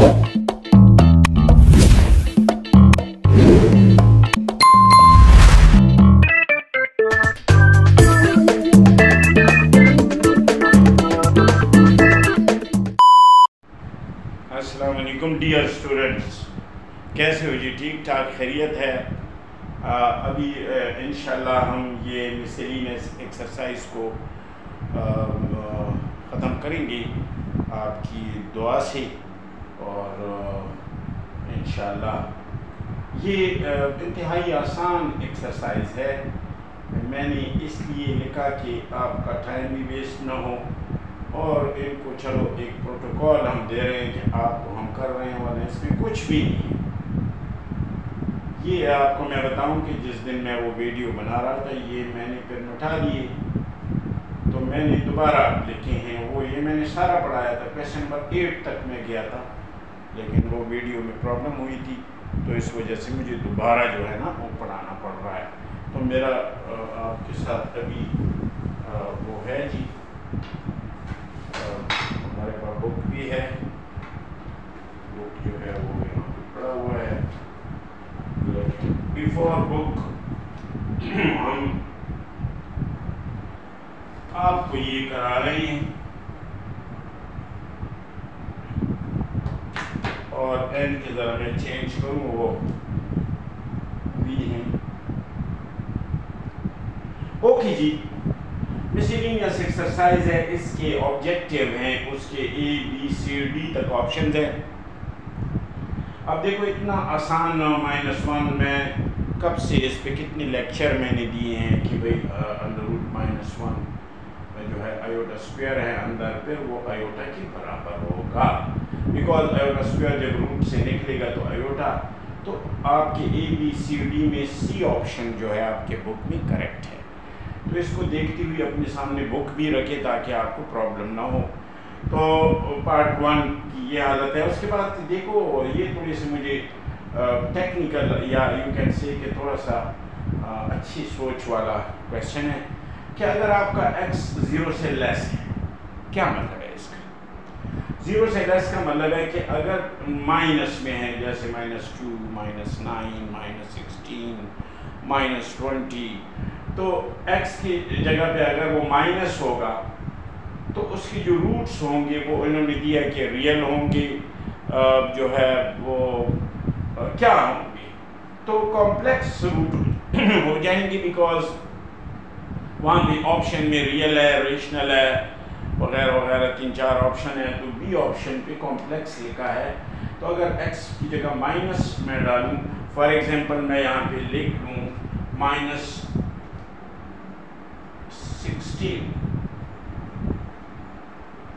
अस्सलाम वालेकुम dear students, कैसे हो जी? ठीक ठाक खैरियत है। अभी इंशाल्लाह हम ये मिसलिनियस एक्सरसाइज को ख़त्म करेंगे आपकी दुआ से, और इंशाल्लाह ये इंतहाई आसान एक्सरसाइज है। मैंने इसलिए लिखा कि आपका टाइम भी वेस्ट ना हो, और इनको चलो एक प्रोटोकॉल हम दे रहे हैं कि आपको हम कर रहे हैं, वरना इसमें कुछ भी नहीं है। ये आपको मैं बताऊं कि जिस दिन मैं वो वीडियो बना रहा था, ये मैंने फिर मिटा दिए, तो मैंने दोबारा लिखे हैं वो। ये मैंने सारा पढ़ाया था, क्वेश्चन नंबर 8 तक मैं गया था, लेकिन वो वीडियो में प्रॉब्लम हुई थी, तो इस वजह से मुझे दोबारा जो है ना वो पढ़ाना पड़ रहा है। तो मेरा आपके साथ अभी वो है जी, हमारे पास बुक भी है। बुक जो है वो यहाँ पे पड़ा हुआ है, लेकिन बिफोर बुक हम आपको ये करा रहे हैं, और एन के ज़रा मैं चेंज करूँ, वो भी है। ओके जी, मिसलिनियस एक्सरसाइज है, इसके ऑब्जेक्टिव हैं, उसके A B C D तक ऑप्शंस हैं। अब देखो इतना आसान -1 में कब से इस पे कितने लेक्चर मैंने दिए हैं कि भाई √-1 में जो है आयोटा स्क्वायर है अंदर, फिर वो आयोटा के बराबर होगा, बिकॉज आयोटा स्क्वायर जब रूट से निकलेगा तो आयोटा, तो आपके A B C D में C ऑप्शन जो है आपके बुक में करेक्ट है। तो इसको देखते हुए अपने सामने बुक भी रखे ताकि आपको प्रॉब्लम ना हो। तो पार्ट 1 की ये हालत है। उसके बाद देखो ये थोड़ी सी मुझे टेक्निकल या यू कैन से कि थोड़ा सा अच्छी सोच वाला क्वेश्चन है कि अगर आपका x 0 से लेस है, क्या मतलब है इसका? 0 से लेस का मतलब है कि अगर माइनस में है, जैसे -2, -9, -16, -20, तो x की जगह पे अगर वो माइनस होगा तो उसकी जो रूट्स होंगे वो इन्होंने दिया कि रियल होंगे, जो है वो क्या होंगे, तो कॉम्प्लेक्स रूट हो जाएंगे, बिकॉज वहाँ पे ऑप्शन में रियल है, रेशनल है, वगैरह वगैरह 3-4 ऑप्शन है। तो बी ऑप्शन पे कॉम्प्लेक्स लिखा है, तो अगर x की जगह माइनस में डालूँ, फॉर एग्जांपल मैं यहाँ पे लिख लूँ -16,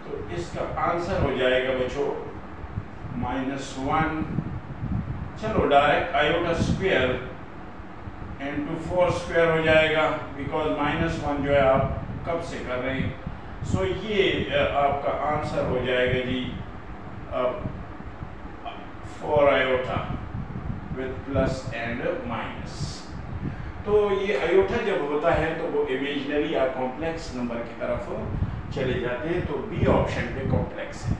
तो इसका आंसर हो जाएगा बच्चों -1, चलो direct iota square into 4 square हो जाएगा, बिकॉज -1 जो है आप कब से कर रहे हैं। सो ये आपका आंसर हो जाएगा जी 4 iota with plus and minus. तो ये आयोटा जब होता है तो वो इमेजिनरी या कॉम्प्लेक्स नंबर की तरफ चले जाते हैं, तो बी ऑप्शन पे कॉम्प्लेक्स है।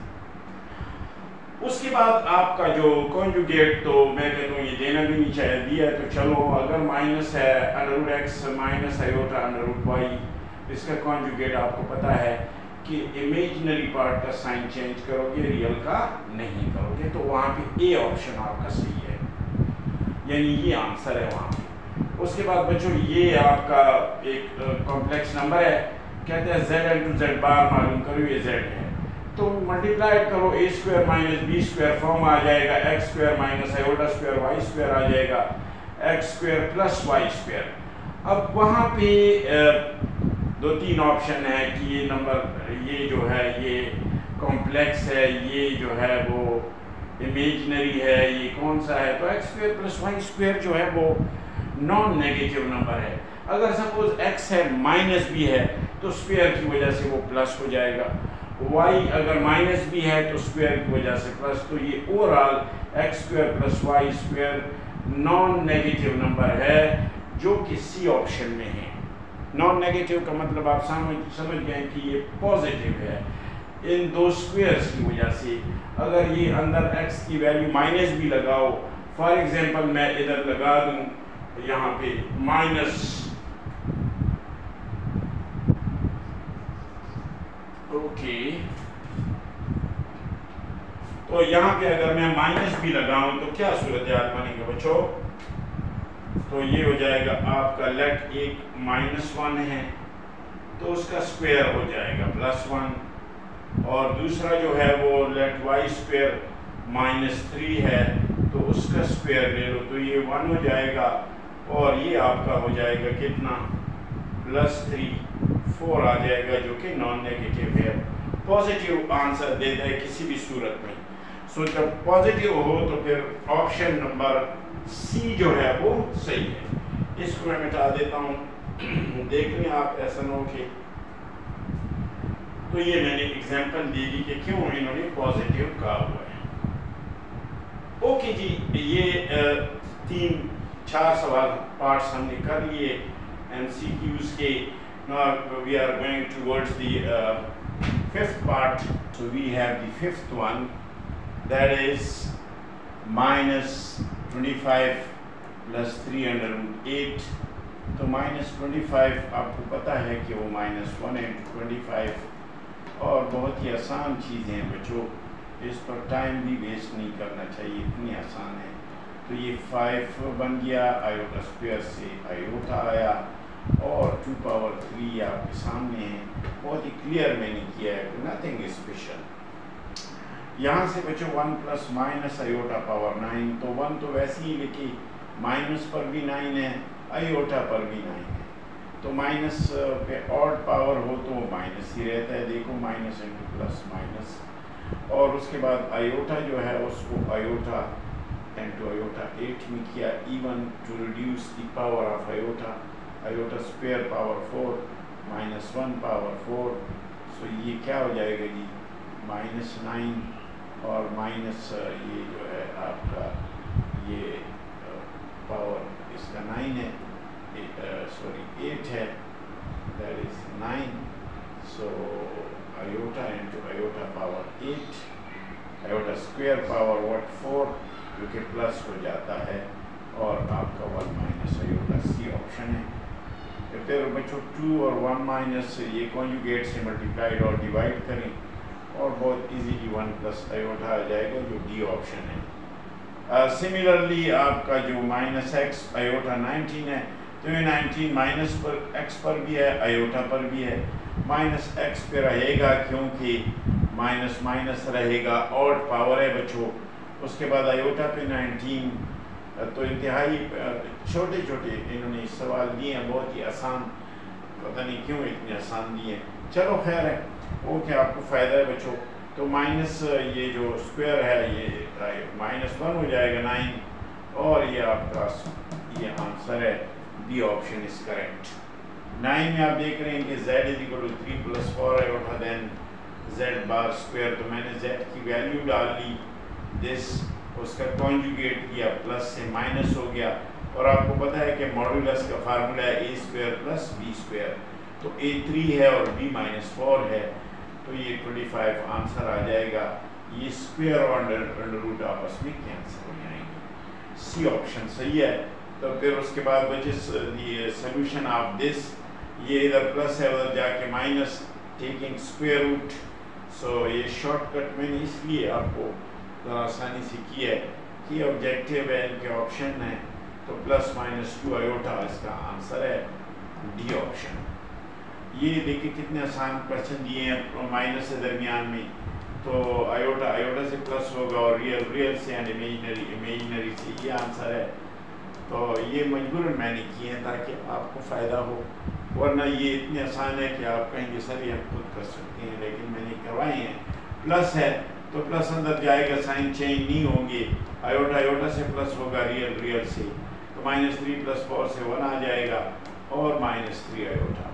उसके बाद आपका जो कॉन्जुगेट, तो मैं कहता हूँ ये देना भी नहीं चाहिए, दिया है तो चलो, अगर माइनस है √x माइनस आयोटा √y, इसका कॉन्जुगेट आपको पता है कि इमेजिनरी पार्ट का साइन चेंज करोगे, रियल का नहीं करोगे, तो वहाँ पे ए ऑप्शन आपका सही है, यानी ये आंसर है वहाँ पे। उसके बाद बच्चों ये आपका एक कॉम्प्लेक्स नंबर है, कहते हैं z इंटू z बार मालूम करो, ये z है, तो मल्टीप्लाई करो a² माइनस b² फॉर्म आ जाएगा, x² minus iota square y² आ जाएगा, x² प्लस y²। अब वहाँ पे 2-3 ऑप्शन है कि ये नंबर, ये जो है ये कॉम्प्लेक्स है, ये जो है वो इमेजिनरी है, ये कौन सा है, तो x² प्लस y² जो है वो नॉन नेगेटिव नंबर है। अगर सपोज x है माइनस भी है तो स्क्वायर की वजह से वो प्लस हो जाएगा, y अगर माइनस भी है तो स्क्वायर की वजह से प्लस, तो ये overall x² plus y² non negative number है जो कि सी ऑप्शन में है। नॉन नेगेटिव का मतलब आप समझ गए कि ये पॉजिटिव है, इन दो स्क्वेयर्स की वजह से। अगर ये अंदर x की वैल्यू माइनस भी लगाओ, फॉर एग्जांपल मैं इधर लगा दूं यहाँ पे माइनस, ओके, तो यहाँ पे अगर मैं माइनस भी लगाऊं तो क्या सूरत हाल बनेगी बच्चों? तो ये हो जाएगा आपका लेट एक -1 है तो उसका स्क्वायर हो जाएगा +1, और दूसरा जो है वो लेट y स्क्वायर -3 है तो उसका स्क्वायर ले लो तो ये 1 हो जाएगा, और ये आपका हो जाएगा कितना +3, 4 आ जाएगा, जो कि नॉन नेगेटिव है। पॉजिटिव आंसर देता है किसी भी सूरत में। सो जब पॉजिटिव हो तो फिर ऑप्शन नंबर सी जो है वो सही है। इसको मैं मिटा देता हूँ, देख लें आप, ऐसा ना हो कि, तो ये मैंने एग्जांपल दे दी कि क्यों इन्होंने पॉजिटिव कहा हुआ है। ओके जी, ये 3-4 सवाल पार्ट्स हमने कर लिए MCQs के। Now we are going towards the 5th part. So we have the 5th one, that is -25 + 308। तो -25 आपको पता है कि वो -1 × 25, और बहुत ही आसान चीज़ें हैं बच्चों, इस पर टाइम भी वेस्ट नहीं करना चाहिए, इतनी आसान है। तो ये 5 बन गया, आयोटा स्क्वायर से आयोटा आया, और 2 पावर 3 आपके सामने है, बहुत ही क्लियर मैंने किया है, नथिंग स्पेशल। यहाँ से बच्चों 1 + माइनस आयोटा पावर 9, तो 1 तो वैसे ही लिखी, माइनस पर भी 9 है, आयोटा पर भी 9 है, तो माइनस पे ऑड पावर हो तो माइनस ही रहता है, देखो माइनस × +, और उसके बाद आयोटा जो है उसको आयोटा × आयोटा 8 में किया, even to reduce the power of iota, iota square power 4 -1 power 4, so ये क्या हो जाएगा जी -9, और माइनस ये जो है आपका ये पावर इसका 9 है, सॉरी 8 है, that is 9, so iota × iota power 8, iota square power 4, जो कि प्लस हो जाता है, और आपका 1 - आयोटा, सी ऑप्शन है। फिर बच्चों 2 और 1 - ये कॉन्जुगेट से मल्टीप्लाइड और डिवाइड करें, और बहुत इजीली 1 + आयोटा आ जाएगा, जो डी ऑप्शन है। सिमिलरली आपका जो -x आयोटा 19 है, तो ये 19 माइनस पर x पर भी है, आयोटा पर भी है, -x पे रहेगा क्योंकि माइनस रहेगा, ऑड पावर है बच्चों। उसके बाद आयोटा पे 19, तो इंतहाई छोटे छोटे इन्होंने सवाल दिए हैं, बहुत ही आसान, पता नहीं क्यों इतने आसान दिए हैं, चलो खैर है, वो क्या आपको फ़ायदा है बच्चों। तो माइनस ये जो स्क्वायर है ये -1 हो जाएगा 9, और ये आपका ये आंसर है, बी ऑप्शन इज करेक्ट। 9 में आप देख रहे हैं कि z = 3 + 4 iota then z bar square, तो मैंने z की वैल्यू डाल ली, दिस उसका कॉन्जुगेट किया, प्लस से माइनस हो गया, और आपको पता है कि मॉड्यूलस का फार्मूला है a² + b², तो a 3 है और b -4 है, तो ये 25 आंसर आ जाएगा। ये स्क्वायर और अंडर रूट आपस में कैंसिल हो जाएंगे, सी ऑप्शन सही है। तो फिर उसके बाद बचे ये सोल्यूशन ऑफ दिस, ये इधर प्लस है उधर जाके माइनस, टेकिंग स्क्वायर रूट, सो ये शॉर्टकट मैंने इसलिए आपको आसानी से किया है कि ऑब्जेक्टिव है, इनके ऑप्शन है, तो +-2 आयोटा इसका आंसर है, डी ऑप्शन। ये देखिए कितने आसान क्वेश्चन दिए हैं माइनस से दरमियान में, तो आयोटा से प्लस होगा, और रियल से एंड इमेजिनरी से, ये आंसर है। तो ये मजबूरन मैंने किए हैं ताकि आपको फ़ायदा हो, वरना ये इतने आसान है कि आप कहेंगे सर ये हम खुद कर सकते हैं, लेकिन मैंने करवाए हैं। प्लस है तो प्लस अंदर जाएगा, साइन चेंज नहीं होंगे, आयोटा से प्लस होगा, रियल से, तो -3 + 4 से 1 आ जाएगा, और -3 आयोटा।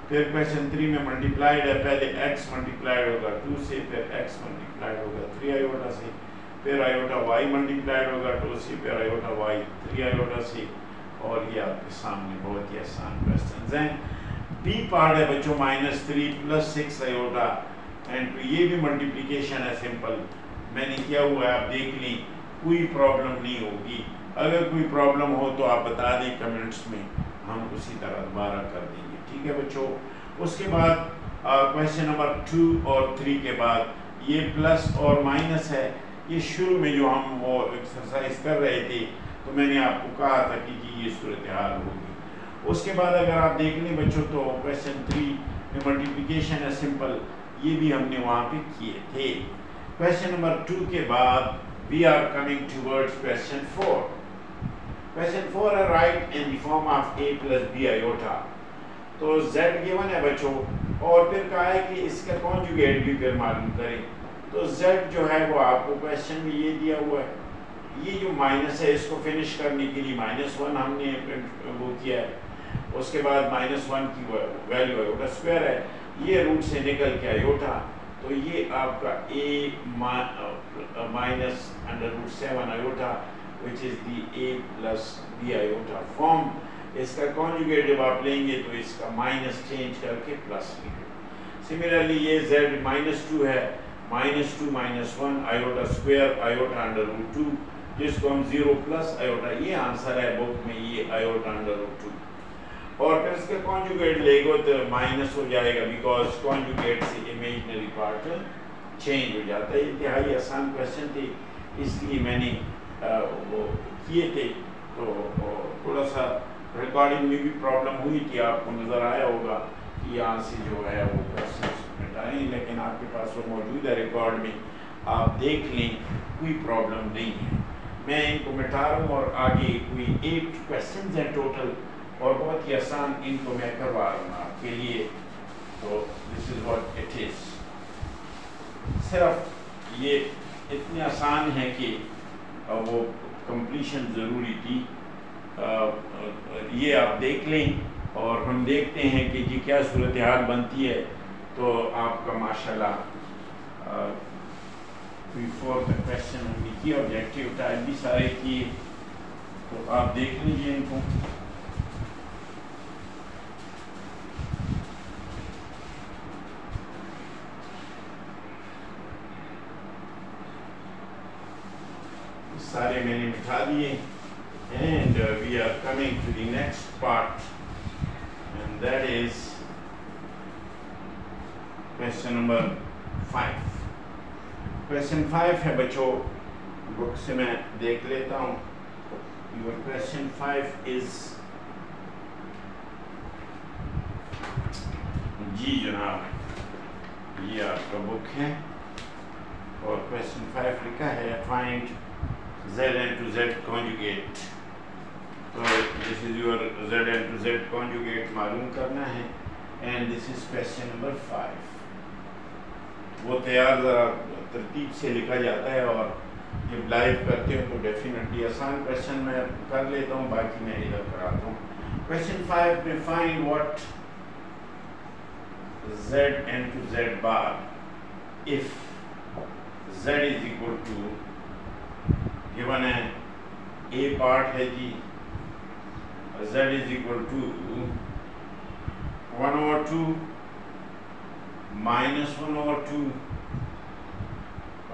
फिर क्वेश्चन 3 में मल्टीप्लाइड है, पहले x मल्टीप्लाइड होगा 2 से, फिर x मल्टीप्लाइड होगा 3 आयोटा से, फिर आयोटा y मल्टीप्लाइड होगा 2 से, फिर आयोटा y 3 आयोटा से, और ये आपके सामने बहुत ही आसान क्वेश्चन हैं। बी पार्ट है बच्चों -3 + 6 आयोटा, एंड टू, ये भी मल्टीप्लिकेशन है सिंपल, मैंने किया हुआ है, आप देख लें, कोई प्रॉब्लम नहीं होगी। अगर कोई प्रॉब्लम हो तो आप बता दें कमेंट्स में, हम उसी तरह दोबारा कर देंगे, ठीक है बच्चों। उसके बाद क्वेश्चन नंबर 2 और 3 के बाद ये प्लस और माइनस है, ये शुरू में जो हम वो एक्सरसाइज कर रहे थे तो मैंने आपको कहा था कि ये सूरत हाल होगी। उसके बाद अगर आप देख लें बच्चों तो क्वेश्चन 3 में मल्टीप्लिकेशन है सिंपल, ये भी हमने वहाँ पे किए थे। क्वेश्चन नंबर 2 के बाद we are coming towards question 4। Question 4 है right in the form of a plus b iota. तो z गिवन है बच्चों, और फिर कहा है कि इसका कॉन्जुगेट भी फिर मालूम करें। तो z जो है वो आपको क्वेश्चन में ये दिया हुआ है, ये जो माइनस है इसको फिनिश करने के लिए -1 हमने वो किया है। उसके बाद -1 की वैल्यू आयोटा स्क्वायर है, ये रूट से निकल के आयोटा, तो ये आपका a minus √7 iota which is the a plus b iota form. इसका कॉन्जुगेट जब आप लेंगे तो इसका माइनस चेंज करके प्लस लिखें। सिमिलरली ये z -2 है, -2 -1 आयोटा स्क्वायर आयोटा √2, जिसको हम 0 प्लस आयोटा, ये आंसर है बुक में, ये आयोटा √2। और फिर इसका कॉन्जुगेट लेगो तो माइनस हो जाएगा, बिकॉज कॉन्जुगेट से इमेजिनरी पार्ट चेंज हो जाता है। इंतहाई आसान क्वेश्चन थे, इसलिए मैंने वो किए थे। तो थोड़ा सा रिकॉर्डिंग में भी प्रॉब्लम हुई थी, आपको नज़र आया होगा कि यहाँ से जो है वो क्वेश्चन मिटाएँ, लेकिन आपके पास वो मौजूद है रिकॉर्ड में, आप देख लें, कोई प्रॉब्लम नहीं है। मैं इनको मिटा रहा हूँ और आगे कोई 8 क्वेश्चन हैं टोटल, और बहुत ही आसान इनको मैं करवा रहा हूँ आपके लिए। तो this is what it is. सिर्फ ये इतने आसान है कि वो कंप्लीशन ज़रूरी थी। ये आप देख लें और हम देखते हैं कि जी क्या सूरत हाल बनती है। तो आपका माशाल्लाह 4 क्वेश्चन हमने किए, ऑब्जेक्टिव टाइप भी सारे किए, तो आप देख लीजिए इनको। सारे मैंने मिटा दिए, and we are coming to the next part, and that is question number 5। Question 5 है बच्चों, बुक से मैं देख लेता हूँ। Your question 5 is, जी जनाब, ये आपका बुक है और क्वेश्चन 5 लिखा है find z and to z conjugate। तो this is your z and to z conjugate मालूम करना है, and this is question number 5। वो तैयार ज़रा तरतीब से लिखा जाता है, और जब लाइव करते हो तो डेफिनेटली आसान क्वेश्चन मैं कर लेता हूँ, बाकी मैं इधर कराता हूँ। क्वेश्चन 5 में find what z and to z bar if z is equal to, given है a पार्ट है जी, z इज इक्वल टू 1/2 -1/2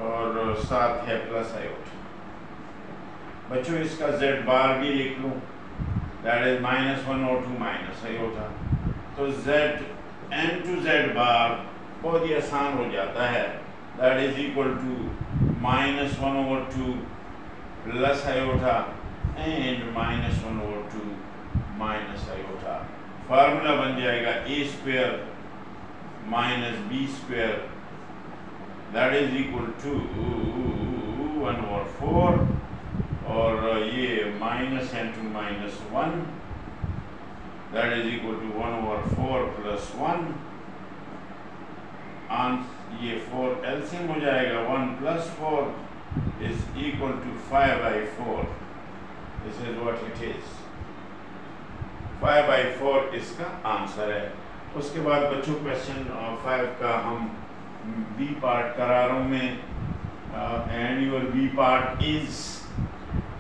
और साथ है प्लस आयोटा। बच्चों इसका z बार भी लिख लूँ, दैट इज -1/2 माइनस आयोटा। तो z n to z bar बहुत ही आसान हो जाता है, that is equal to -1/2 plus iota and -1/2 minus iota. Formula बन जाएगा a square minus b square, that is equal to 1/4, और ये minus into -1, that is equal to 1/4 plus 1। ये 4 एलसीएम हो जाएगा, 1 plus 4 is equal to 5/4। This is what it is, 5/4 इसका answer है। उसके बाद बच्चों क्वेश्चन 5 का हम बी पार्ट करा रहा हूँ मैं, and your B part is,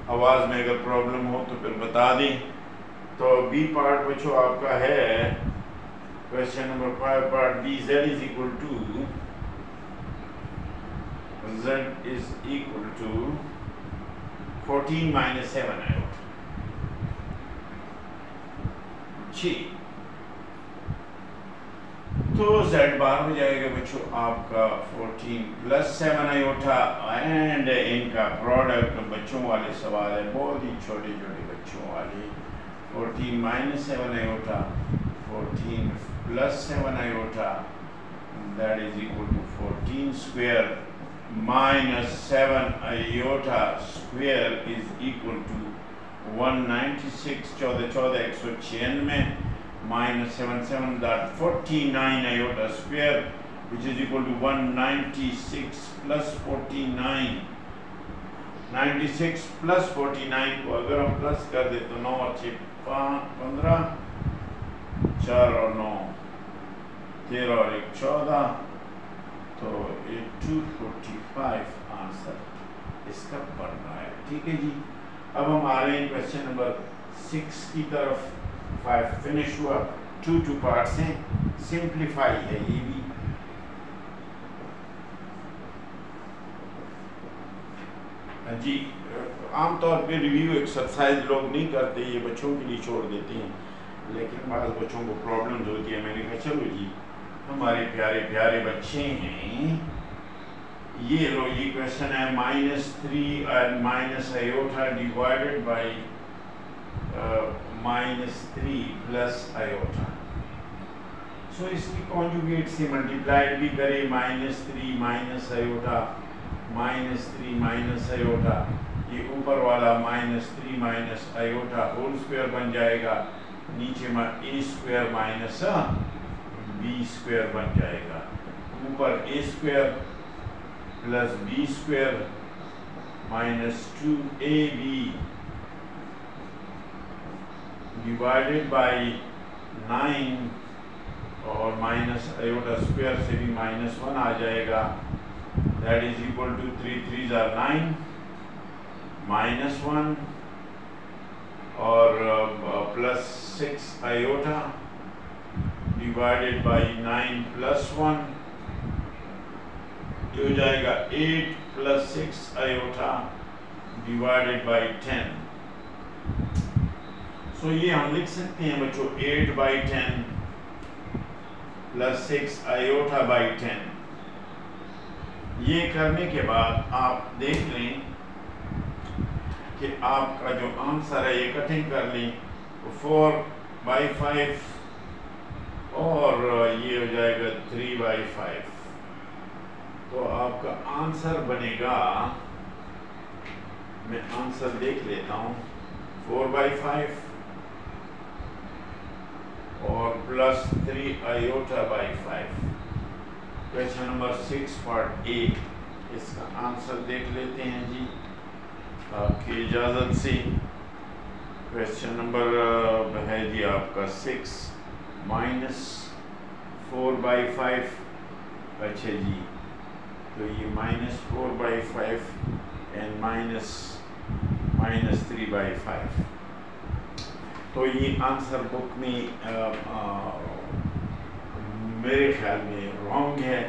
आवाज़ में अगर प्रॉब्लम हो तो फिर बता दें। तो बी पार्ट बच्चों आपका है question number 5 part B, z is equal to z is equal to 14 minus 7 iota. जी तो z बार हो जाएगा बच्चों आपका 14 प्लस 7 आयोटा एंड इनका प्रोडक्ट बच्चों वाले सवाल है, बहुत ही छोटे छोटे बच्चों वाले। 14 minus 7 iota 14 plus 7 iota that is equal to 14 square minus 7 iota square is equal to 196 14 196 minus 7 7 that 49 iota square which is equal to 196 plus 49 96 plus 49 को अगर हम प्लस कर दे तो 9 और 6 15 4 और 9 13 और 1 14 तो 245 आंसर इसका बन रहा है। ठीक है जी, अब हम आ रहे हैं क्वेश्चन नंबर 6 की तरफ। 5 फिनिश हुआ, 2 पार्ट्स हैं, सिंप्लीफाई है ये भी। जी आमतौर पे रिव्यू एक्सरसाइज लोग नहीं करते, ये बच्चों के लिए छोड़ देते हैं, लेकिन बाद बच्चों को प्रॉब्लम्स होती है। मैंने कहा चलो जी हमारे प्यारे प्यारे बच्चे हैं, ये लो ये क्वेश्चन है -3 and minus iota divided by -3 plus iota. So इसकी कॉन्जुगेट से मल्टीप्लाइड भी करे, -3 माइनस आयोटा -3 माइनस आयोटा, ये ऊपर वाला -3 माइनस आयोटा होल स्क्वायर बन जाएगा, नीचे a square minus b square बन जाएगा, ऊपर a square plus b square minus 2ab divided by 9 और माइनस आयोटा स्क्वायर से भी -1 आ जाएगा, that is equal to 3 3s are 9 -1 और plus 6 iota divided by 9 plus 1 जो हो जाएगा 8 plus 6 iota divided by 10। So ये हम लिख सकते हैं बच्चों 8 बाई 10 प्लस 6 आयोटा बाई 10। ये करने के बाद आप देख लें कि आपका जो आंसर है ये कटिंग कर लें, 4 बाई 5 और ये हो जाएगा 3 बाई 5। तो आपका आंसर बनेगा, मैं आंसर देख लेता हूँ, 4 बाई 5 और plus 3 iota by 5। Question number 6 part A, इसका आंसर देख लेते हैं जी आपकी इजाज़त से। क्वेश्चन नंबर है जी आपका 6 -4 बाई 5। अच्छा जी, तो ये -4 बाई 5 एंड -3 बाई 5। तो ये आंसर बुक में मेरे ख्याल में रॉन्ग है,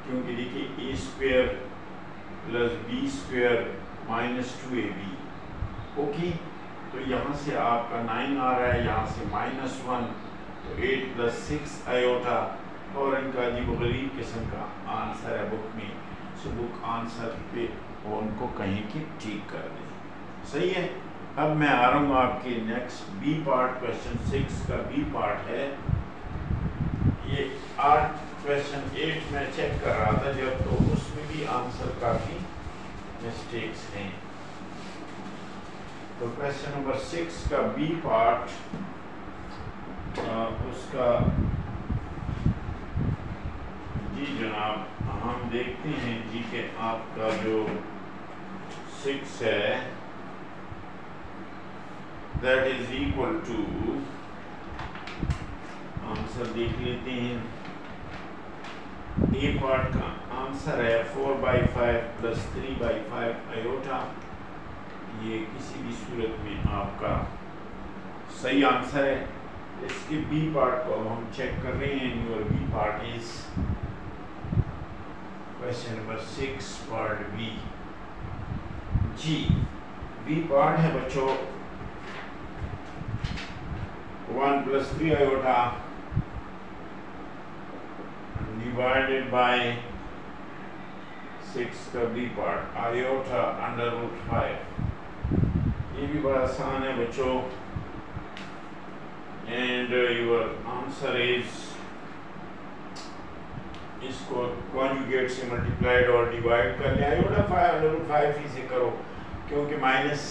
क्योंकि देखिए a square plus b square -2ab। Okay, तो यहाँ से आपका 9 आ रहा है, यहाँ से -1, तो 8 प्लस 6 आयोटा और इनका अजीब गरीब किस्म का आंसर है बुक में। सो बुक आंसर पे उनको कहीं कि ठीक कर दें। सही है। अब मैं आ रहा हूँ आपके नेक्स्ट बी पार्ट, क्वेश्चन 6 का बी पार्ट है। ये क्वेश्चन 8 में चेक कर रहा था जब, तो उसमें भी आंसर काफ़ी मिस्टेक्स हैं। तो क्वेश्चन नंबर 6 का बी पार्ट उसका जी जनाब हम देखते हैं जी के आपका जो 6 है that is equal to, answer देख लेते हैं। ए पार्ट का आंसर है 4 बाई 5 प्लस 3 बाई 5 आयोटा। ये किसी भी सूरत में आपका सही आंसर है। इसके बी पार्ट को हम चेक कर रहे हैं। Your B part is question number 6 part B जी। बी पार्ट है बच्चों 1 + 3 आयोटा डिवाइडेड बाय 6 का बी पार्ट आयोटा √5। ये भी बड़ा आसान है बच्चों एंड योर आंसर इज, इसको कॉन्जुगेट से मल्टीप्लाइड और डिवाइड कर लिया आयोटा 5 ही से करो, क्योंकि माइनस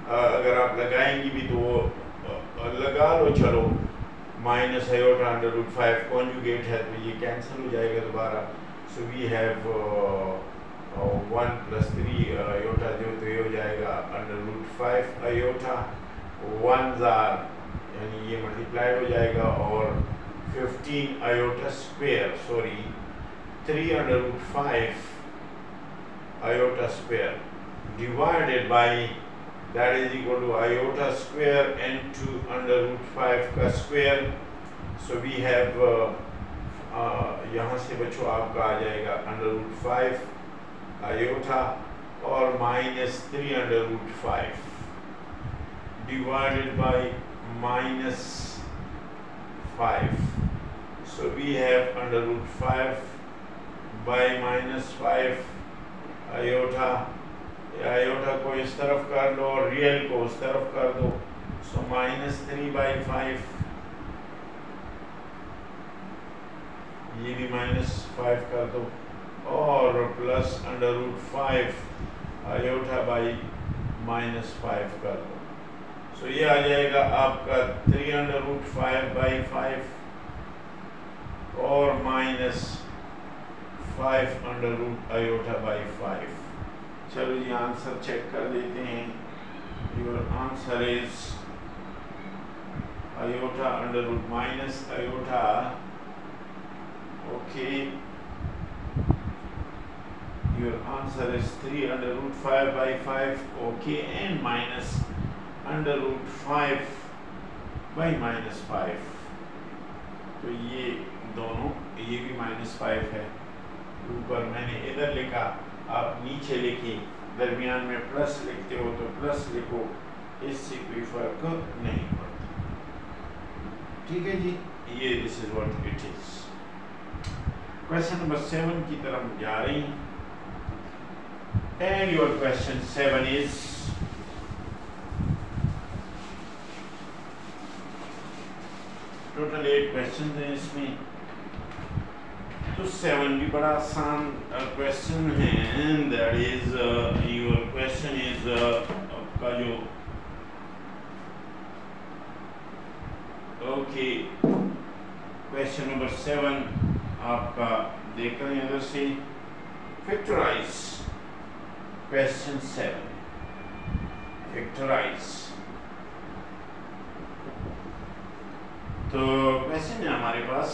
अगर आप लगाएंगी भी तो वो लगा लो, चलो माइनस आयोटा √5 कॉन्जुगेट है तो ये कैंसिल हो जाएगा दोबारा। सो वी हैव 1 + 3 आयोटा जो तो ये हो जाएगा √5 आयोटा, 1s आर यानी ये मल्टीप्लाइड हो जाएगा और 15 iota square, sorry 3/5 iota square divided by that is equal to iota square into √5 का स्क्वायर। सो वी हैव यहाँ से बच्चों आपका आ जाएगा √5 आयोटा और -3/5 divided by -5। so we have √5 by -5 iota, iota को इस तरफ कर दो और रियल को उस तरफ कर दो। सो -3/5, ये भी -5 कर दो और प्लस √5 आयोटा बाई -5 कर दो। सो ये आ जाएगा आपका 3/5/5 और -5 आयोटा बाई 5। चलो जी आंसर चेक कर लेते हैं। Your answer is iota iota, okay, your answer is 3/5/5, okay, and -5/5। तो ये दोनों, ये भी -5 है, ऊपर मैंने इधर लिखा, आप नीचे लिखिए, दरमियान में प्लस लिखते हो तो प्लस लिखो, इससे कोई फर्क नहीं पड़ता। ठीक है जी, ये this is what it is. Question number 7 की तरफ जा रही हैं। And your question 7 is, total 8 questions हैं इसमें, तो 7 भी बड़ा आसान क्वेश्चन है। That is your question is आपका जो ओके क्वेश्चन नंबर 7 आपका देख रहे हैं इधर से, फैक्टराइज क्वेश्चन 7, फैक्टराइज। तो क्वेश्चन है हमारे पास,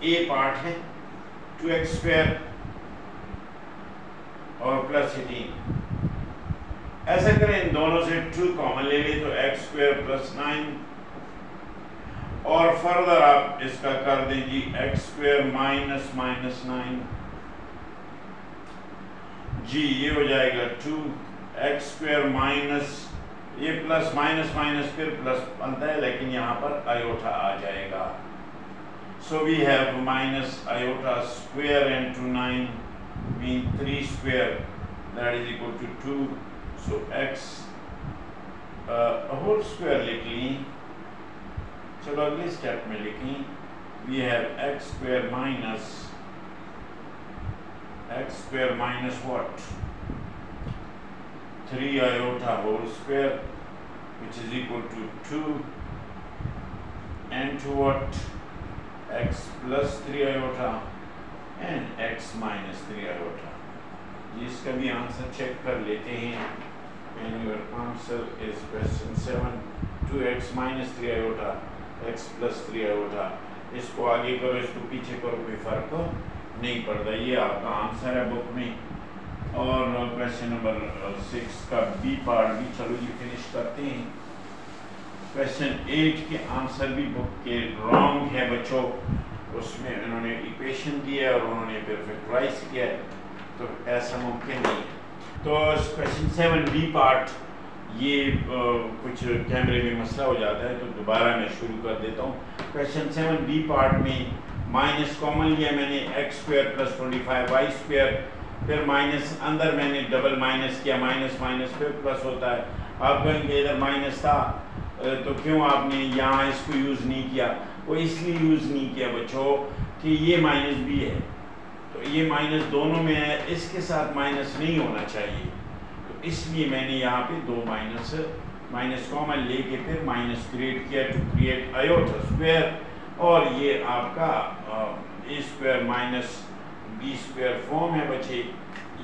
ए पार्ट है 2x² और +18। ऐसा करें इन दोनों से 2 कॉमन ले ले तो x² + 9 और फर्दर आप इसका कर दें जी x² - -9 जी, ये हो जाएगा 2x² माइनस ये प्लस माइनस माइनस फिर प्लस बनता है, लेकिन यहाँ पर आयोटा आ जाएगा। So we have -iota² into 9 mean 3² that is equal to 2। so x whole square लिख ली। चलो अगले स्टेप में लिखें, we have x² minus what 3 iota whole square which is equal to 2 and to what x plus 3 iota and x minus 3 iota। जिसका भी answer check कर लेते हैं। and your answer is question 7, 2x minus 3 iota x plus 3 iota। इसको आगे करो, इसको पीछे करो, कोई फर्क नहीं पड़ता। ये आपका आंसर है बुक में। और क्वेश्चन नंबर 6 का बी पार्ट भी चलो जी फिनिश करते हैं। क्वेश्चन 8 के आंसर भी बुक के रॉन्ग है बच्चों। उसमें उन्होंने इक्वेशन दी है और उन्होंने फिर फैक्टराइज किया है, तो ऐसा मुमकिन नहीं है। तो क्वेश्चन 7b पार्ट ये कुछ कैमरे में मसला हो जाता है, तो दोबारा मैं शुरू कर देता हूँ। क्वेश्चन 7b पार्ट में माइनस कॉमन लिया मैंने, x square plus 25y square, फिर माइनस अंदर मैंने डबल माइनस किया, माइनस माइनस फिर प्लस होता है। आप कहेंगे इधर माइनस था तो क्यों आपने यहाँ इसको यूज़ नहीं किया? वो इसलिए यूज़ नहीं किया बच्चों कि ये माइनस भी है, तो ये माइनस दोनों में है, इसके साथ माइनस नहीं होना चाहिए, तो इसलिए मैंने यहाँ पे दो माइनस कॉमन लेके फिर माइनस क्रिएट किया टू क्रिएट आयोटा स्क्वायर, और ये आपका a square minus b square form है बच्चे।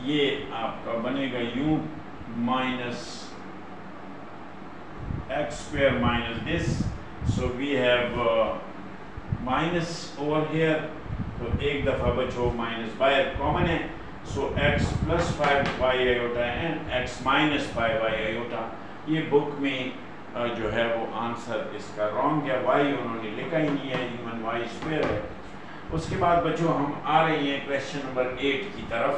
ये आपका बनेगा यूं minus x square minus this, so we have minus over here, तो एक दफ़ा बच्चों माइनस बाहर कॉमन है, so x plus 5y iota and x minus 5y iota. ये बुक में जो है वो आंसर इसका रॉन्ग है, y उन्होंने लिखा ही नहीं है, इवन y स्क्वायर है। उसके बाद बच्चों हम आ रहे हैं क्वेश्चन नंबर 8 की तरफ।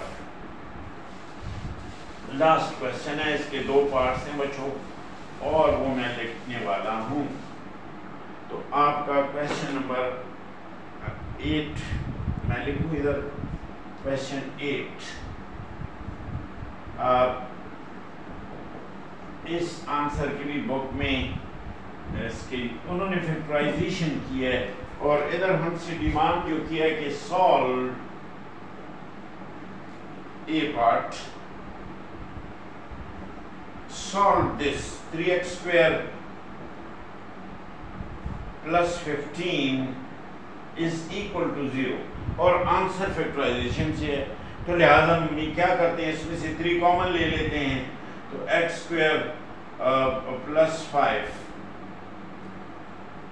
लास्ट क्वेश्चन है, इसके दो पार्ट्स हैं बच्चों और वो मैं लिखने वाला हूँ। तो आपका क्वेश्चन नंबर 8 मैं लिखूँ इधर, क्वेश्चन 8 इस आंसर की भी बुक में इसकी उन्होंने फैक्टराइजेशन की है, और इधर हमसे डिमांड जो किया है कि solve A part, solve this 3x square plus 15 is equal to 0, और आंसर फैक्टराइजेशन से है, तो लिहाजा हम क्या करते हैं, इसमें से 3 कॉमन ले लेते हैं, तो एक्स स्क्वायर प्लस 5,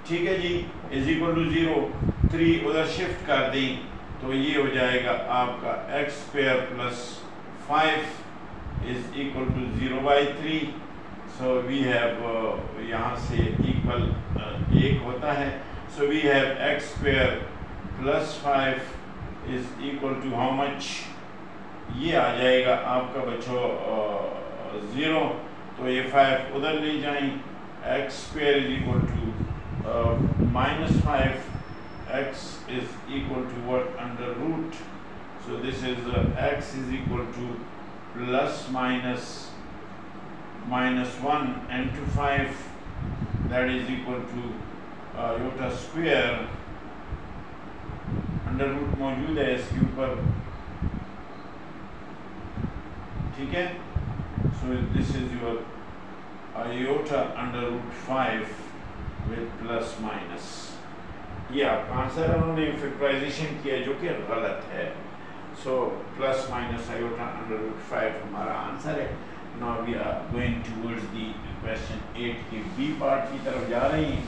ठीक है जी, इज इक्वल टू 0, 3 उधर शिफ्ट कर दें तो ये हो जाएगा आपका x square plus 5 is equal to 0/3। So we have यहाँ से इक्वल 1 होता है, so we have x square plus 5 is equal to how much, ये आ जाएगा आपका बच्चों 0, तो ये 5 उधर ले जाएं, x square is equal to -5, x is equal to what, under root, so this is x is equal to plus minus -1 into 5, that is equal to iota square, under root मौजूद है इसके ऊपर, ठीक है, so this is your iota under root 5 with plus minus, ये आपका answer है। उन्होंने फैक्टराइजेशन किया जो कि गलत है, so plus minus iota under root 5 हमारा आंसर है। Now we are going towards the question 8 की बी पार्ट की तरफ जा रहे हैं।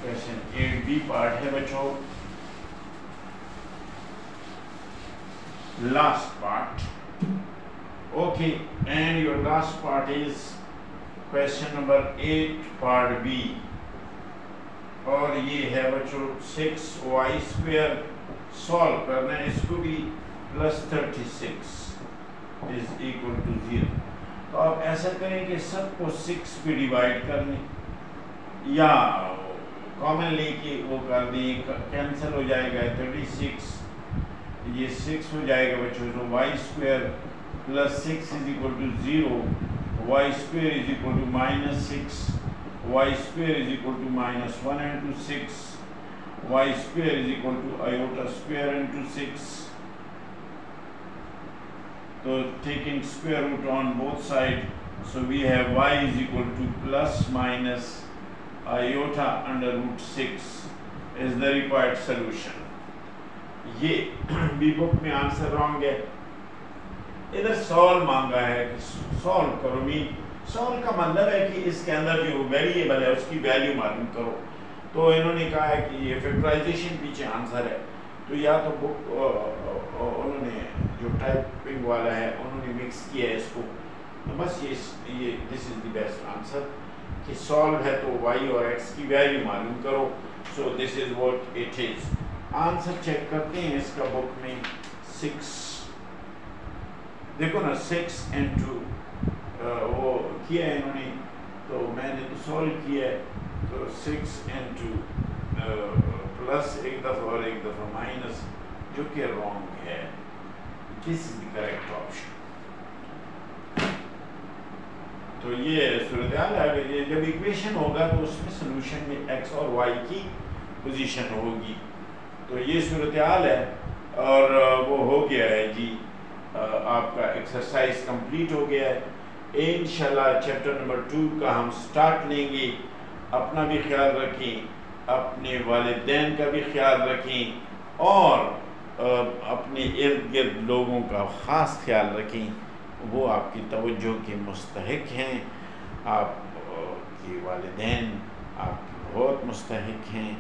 क्वेश्चन 8 बी पार्ट है बच्चों, last part, okay, and your last part is question number 8 part B, और ये है बच्चों 6y स्क्वायर, सॉल्व करना है इसको भी, प्लस 36 इज इक्वल टू 0। तो आप ऐसा करें कि सबको 6 पे डिवाइड कर लें, या कॉमन लेके वो कर दें, कैंसिल हो जाएगा 36, ये 6 हो जाएगा बच्चों, तो y square plus 6 is equal to 0, y square is equal to -6, y square is equal to -1 into 6, y square is equal to iota square into 6. So taking square root on both sides, so we have y is equal to plus minus iota under root 6 is the required solution. ये B book में answer wrong है, इधर solve मांगा है, solve करो, mean solve का मतलब है कि इसके अंदर जो वेरिएबल है उसकी वैल्यू मालूम करो। तो इन्होंने कहा है कि ये फैक्टराइजेशन पीछे आंसर है, तो या तो बुक उन्होंने जो टाइपिंग वाला है उन्होंने मिक्स किया है इसको, तो बस ये this is the best answer कि सॉल्व है तो y और x की वैल्यू मालूम करो, so this is what it is. Answer check करते हैं इसका बुक में। 6 देखो ना, 6 इंटू वो किया है इन्होंने, तो मैंने तो सॉल्व किया है। तो 6 इंटू प्लस एक दफ़ा और एक दफ़ा माइनस, जो कि रॉन्ग है। This is the correct option. तो ये सूरत हाल है। अगर ये जब इक्वेशन होगा तो उसमें सोल्यूशन में एक्स और वाई की पोजीशन होगी। तो ये सूरत हाल है, और वो हो गया है जी, आपका एक्सरसाइज कंप्लीट हो गया है। इंशाल्लाह चैप्टर नंबर 2 का हम स्टार्ट लेंगे। अपना भी ख्याल रखें, अपने वालिदैन का भी ख्याल रखें, और अपने इर्द गिर्द लोगों का ख़ास ख्याल रखें। वो आपकी तवज्जो के मुस्तहिक हैं। आपके वालिदैन आपके बहुत मुस्तहिक हैं।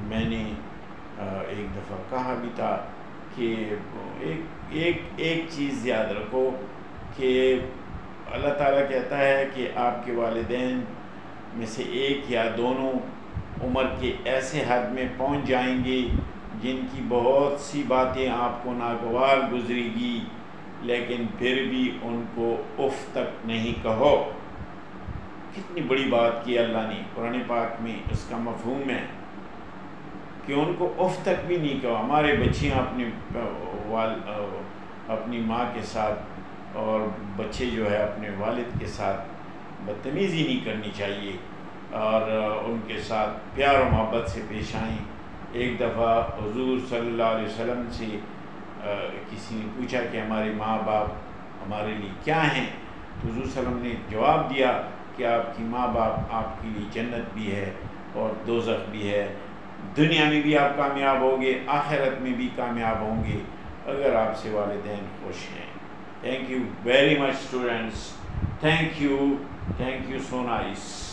मैंने एक दफ़ा कहा भी था कि एक चीज़ याद रखो कि अल्लाह ताला कहता है कि आपके वालिदैन में से एक या दोनों उम्र के ऐसे हद में पहुंच जाएंगे जिनकी बहुत सी बातें आपको नागवार गुजरेगी, लेकिन फिर भी उनको उफ तक नहीं कहो। कितनी बड़ी बात की अल्लाह ने कुरान पाक में, उसका मफ़हूम है कि उनको उफ तक भी नहीं कहो। हमारे बच्चियाँ अपनी माँ के साथ, और बच्चे जो है अपने वालिद के साथ बदतमीज़ी नहीं करनी चाहिए, और उनके साथ प्यार और मोहब्बत से पेश आएँ। एक दफ़ा हुज़ूर सल्लल्लाहु अलैहि वसल्लम से किसी ने पूछा कि हमारे माँ बाप हमारे लिए क्या हैं, तो हुज़ूर सल्लल्लाहु अलैहि वसल्लम ने जवाब दिया कि आपकी माँ बाप आपके लिए जन्नत भी है और दोज़ख भी है। दुनिया में भी आप कामयाब होंगे, आखिरत में भी कामयाब होंगे अगर आपसे वालिदैन खुश हैं। Thank you very much students, thank you so nice.